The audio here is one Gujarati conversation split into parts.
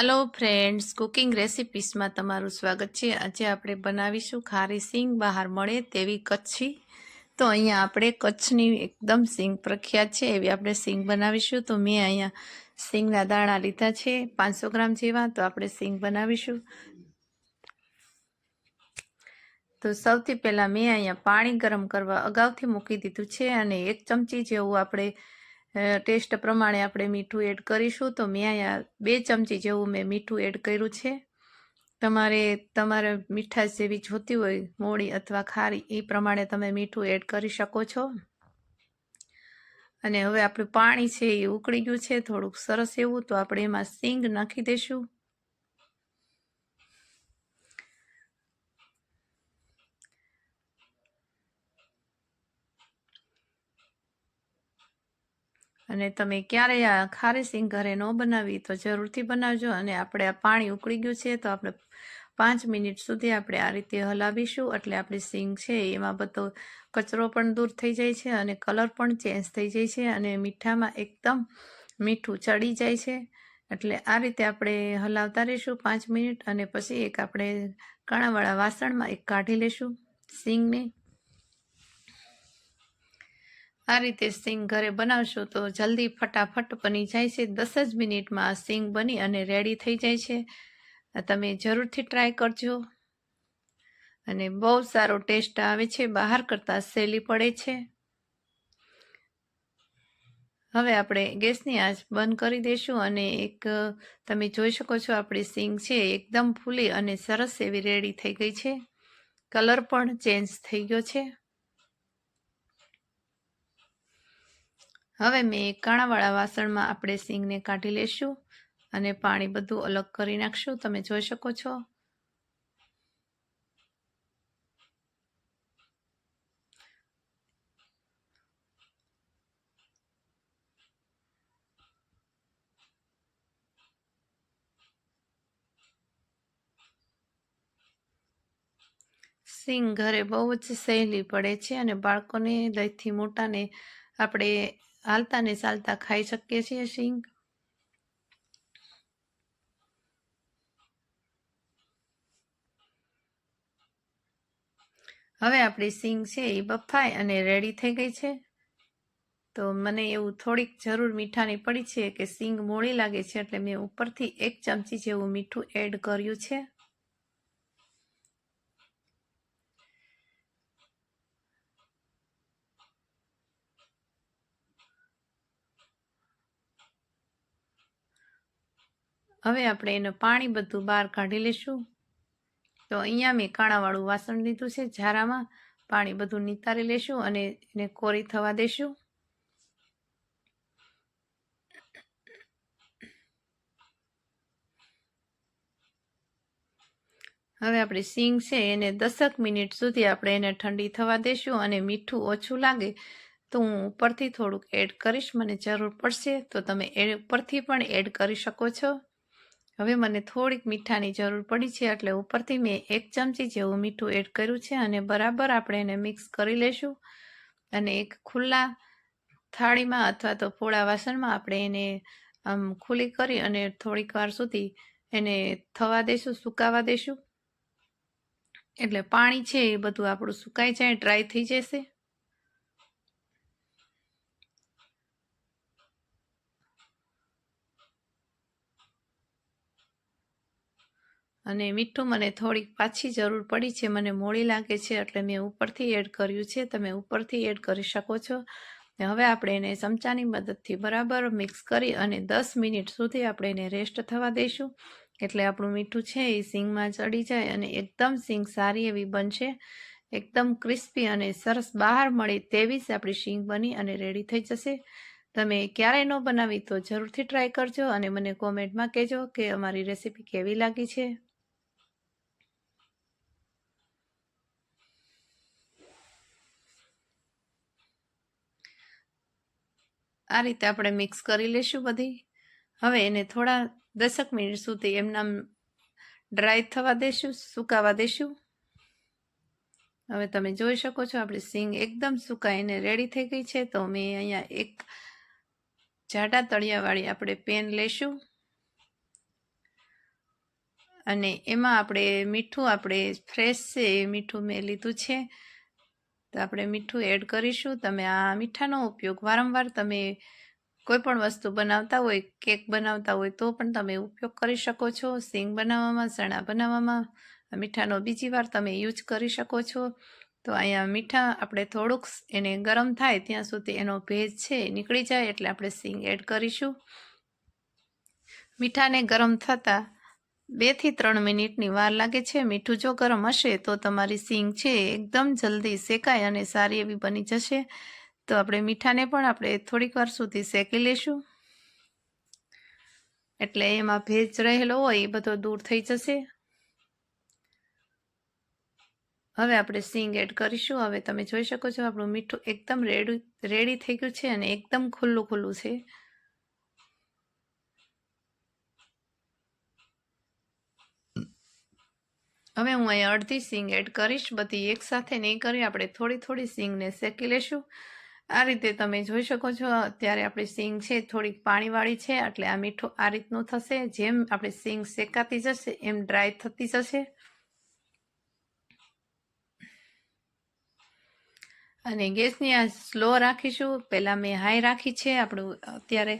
हेलो फ्रेंड्स, कुकिंग रेसिपीसમાં તમારું સ્વાગત છે। આજે આપણે બનાવીશું ખારી સિંગ બહાર મળે તેવી કચ્છી। તો અહીંયા આપણે કચ્છની એકદમ સિંગ પ્રખ્યાત છે એવી આપણે સિંગ બનાવીશું। તો મેં અહીંયા સિંગના દાણા લીધા છે 500 ગ્રામ જેવા। તો આપણે સિંગ બનાવીશું। તો સૌથી પહેલાં મેં અહીંયા પાણી ગરમ કરવા અગાઉથી મૂકી દીધું છે અને 1 ચમચી જેવું આપણે ટેસ્ટ પ્રમાણે આપણે મીઠું એડ કરીશું। તો મેં અહીંયા 2 ચમચી જેવું મેં મીઠું એડ કર્યું છે। તમારે મીઠાશ જેવી જોતી હોય મોળી અથવા ખારી એ પ્રમાણે તમે મીઠું એડ કરી શકો છો। અને હવે આપણું પાણી છે એ ઉકળી ગયું છે થોડુંક સરસ એવું। તો આપણે એમાં સિંગ નાખી દઈશું। અને તમે ક્યારેય આ ખારી સિંગ ઘરે ન બનાવી તો જરૂરથી બનાવજો। અને આપણે આ પાણી ઉકળી ગયું છે તો આપણે 5 મિનિટ સુધી આપણે આ રીતે હલાવીશું એટલે આપણી સિંગ છે એમાં બધો કચરો પણ દૂર થઈ જાય છે અને કલર પણ ચેન્જ થઈ જાય છે અને મીઠામાં એકદમ મીઠું ચડી જાય છે। એટલે આ રીતે આપણે હલાવતા રહીશું 5 મિનિટ અને પછી એક આપણે કાણાવાળા વાસણમાં એક કાઢી લેશું સિંગને। આ રીતે સિંગ ઘરે બનાવશો તો જલ્દી ફટાફટ બની જાય છે। 10 જ મિનિટમાં આ સિંગ બની અને રેડી થઈ જાય છે। તમે જરૂરથી ટ્રાય કરજો અને બહુ સારો ટેસ્ટ આવે છે, બહાર કરતાં સહેલી પડે છે। હવે આપણે ગેસની આંચ બંધ કરી દઈશું અને તમે જોઈ શકો છો આપણી સિંગ છે એકદમ ફૂલી અને સરસ એવી રેડી થઈ ગઈ છે। કલર પણ ચેન્જ થઈ ગયો છે। હવે મેં કાણાવાળા વાસણમાં આપણે સિંગને કાઢી લેશું અને પાણી બધું અલગ કરી નાખશું। તમે જોઈ શકો છો। સિંગ ઘરે બહુ જ સહેલી પડે છે અને બાળકોને લઈથી મોટાને આપણે હાલતા ને ચાલતા ખાઈ શકીએ છીએ સિંગ। હવે આપણી સિંગ છે એ બફાઈ અને રેડી થઈ ગઈ છે। તો મને એવું થોડીક જરૂર મીઠાની પડી છે કે સિંગ મોળી લાગે છે એટલે મેં ઉપરથી 1 ચમચી જેવું મીઠું એડ કર્યું છે। હવે આપણે એનું પાણી બધું બહાર કાઢી લેશું। તો અહીંયા મેં કાણાવાળું વાસણ લીધું છે, ઝારામાં પાણી બધું નિતારી લેશું અને એને કોરી થવા દેશું। હવે આપણી સિંગ છે એને 10 મિનિટ સુધી આપણે એને ઠંડી થવા દેશું અને મીઠું ઓછું લાગે તો હું ઉપરથી થોડુંક એડ કરીશ, મને જરૂર પડશે તો તમે ઉપરથી પણ એડ કરી શકો છો। હવે મને થોડીક મીઠાની જરૂર પડી છે એટલે ઉપરથી મેં 1 ચમચી જેવું મીઠું એડ કર્યું છે અને બરાબર આપણે એને મિક્સ કરી લેશું અને એક ખુલ્લા થાળીમાં અથવા તો પોળા વાસણમાં આપણે એને આમ ખુલ્લી કરી અને થોડીક વાર સુધી એને થવા દેશું, સુકાવા દેશું। એટલે પાણી છે એ બધું આપણું સુકાઈ જાય, ડ્રાય થઈ જશે। અને મીઠું મને થોડીક પાછી જરૂર પડી છે, મને મોળી લાગે છે એટલે મેં ઉપરથી એડ કર્યું છે। તમે ઉપરથી એડ કરી શકો છો। હવે આપણે એને ચમચાની મદદથી બરાબર મિક્સ કરી અને 10 મિનિટ સુધી આપણે એને રેસ્ટ થવા દઈશું એટલે આપણું મીઠું છે એ સિંગમાં ચડી જાય અને એકદમ સિંગ સારી એવી બનશે। એકદમ ક્રિસ્પી અને સરસ બહાર મળે તેવી જ આપણી સિંગ બની અને રેડી થઈ જશે। તમે ક્યારેય ન બનાવી તો જરૂરથી ટ્રાય કરજો અને મને કોમેન્ટમાં કહેજો કે અમારી રેસીપી કેવી લાગી છે। આ રીતે આપણે મિક્સ કરી લેશું બધી। હવે એને થોડા 10 મિનિટ સુધી એમનામ ડ્રાય થવા દેશું, સુકાવા દેશું। હવે તમે જોઈ શકો છો આપણી સિંગ એકદમ સુકાઈને રેડી થઈ ગઈ છે। તો મેં અહીંયા એક જાડા તળિયાવાળી આપણે પેન લેશું અને એમાં આપણે મીઠું આપણે ફ્રેશ છે એ મીઠું મેં લીધું છે, તો આપણે મીઠું એડ કરીશું. તમે આ મીઠાનો ઉપયોગ વારંવાર તમે કોઈ પણ વસ્તુ બનાવતા હોય, કેક બનાવતા હોય તો પણ તમે ઉપયોગ કરી શકો છો. સીંગ બનાવવામાં, ચણા બનાવવામાં મીઠાનો બીજી વાર તમે યુઝ કરી શકો છો. તો અહીંયા મીઠા આપણે થોડુંક એને ગરમ થાય ત્યાં સુધી એનો ભેજ છે નીકળી જાય એટલે આપણે સીંગ એડ કરીશું. મીઠાને ગરમ થતાં 2 થી 3 મિનિટની વાર લાગે છે. મીઠું જો ગરમ હશે તો તમારી સીંગ છે એકદમ જલ્દી શેકાય અને સારી એવી બની જશે. તો આપણે મીઠાને પણ આપણે થોડીક વાર સુધી શેકી લઈશું, એટલે એમાં ભેજ રહેલો હોય એ બધો દૂર થઈ જશે. હવે આપણે સીંગ એડ કરીશું. હવે તમે જોઈ શકો છો આપણું મીઠું એકદમ રેડી થઈ ગયું છે અને એકદમ ખુલ્લું ખુલ્લું છે. હવે હું અહીંયા અડધી સીંગ એડ કરીશ. બધી એકસાથે નહીં કરી, આપણે થોડી થોડી સીંગને શેકી લેશું. આ રીતે તમે જોઈ શકો છો અત્યારે આપણી સીંગ છે થોડીક પાણીવાળી છે, એટલે આ મીઠું આ રીતનું થશે. જેમ આપણી સીંગ શેકાતી જશે એમ ડ્રાય થતી જશે. અને ગેસની આ સ્લો રાખીશું. પહેલાં મેં હાઈ રાખી છે આપણું અત્યારે.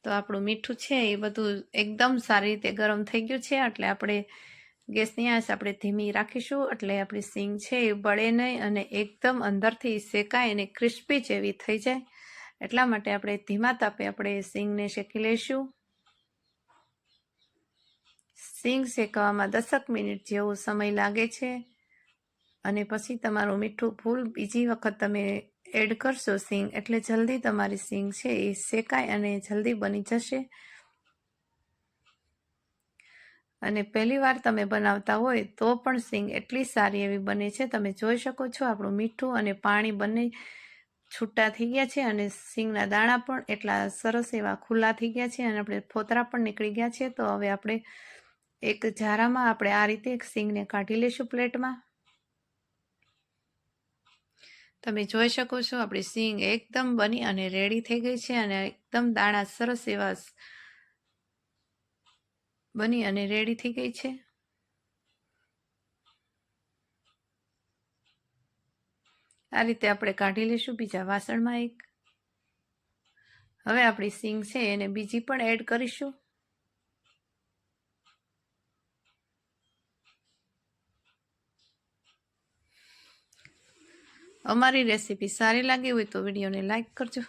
તો આપણું મીઠું છે એ બધું એકદમ સારી રીતે ગરમ થઈ ગયું છે, એટલે આપણે ગેસની આંચ આપણે ધીમી રાખીશું, એટલે આપણી સીંગ છે એ બળે નહીં અને એકદમ અંદરથી શેકાય અને ક્રિસ્પી જેવી થઈ જાય. એટલા માટે આપણે ધીમા તાપે આપણે સીંગને શેકી લઈશું. સીંગ શેકવામાં 10 મિનિટ જેવો સમય લાગે છે અને પછી તમારું મીઠું ફૂલ બીજી વખત તમે એડ કરશો સીંગ, એટલે જલ્દી તમારી સીંગ છે એ શેકાય અને જલ્દી બની જશે. અને પહેલી વાર તમે બનાવતા હોય તો પણ સીંગ એટલી સારી એવી બને છે. તમે જોઈ શકો છો આપણું મીઠું અને પાણી બંને છૂટા થઈ ગયા છે અને સીંગના દાણા પણ એટલા સરસ એવા ખુલ્લા થઈ ગયા છે અને આપણે ફોતરા પણ નીકળી ગયા છે. તો હવે આપણે એક જારામાં આપણે આ રીતે એક સીંગને કાઢી લઈશું પ્લેટમાં. તમે જોઈ શકો છો આપણી સીંગ એકદમ બની અને રેડી થઈ ગઈ છે અને એકદમ દાણા સરસ એવા બની અને રેડી થઈ ગઈ છે. આ રીતે આપણે કાઢી લઈશું બીજા વાસણમાં એક. હવે આપણી સીંગ છે એને બીજી પણ એડ કરીશું. અમારી રેસીપી સારી લાગી હોય તો વિડીયોને લાઈક કરજો.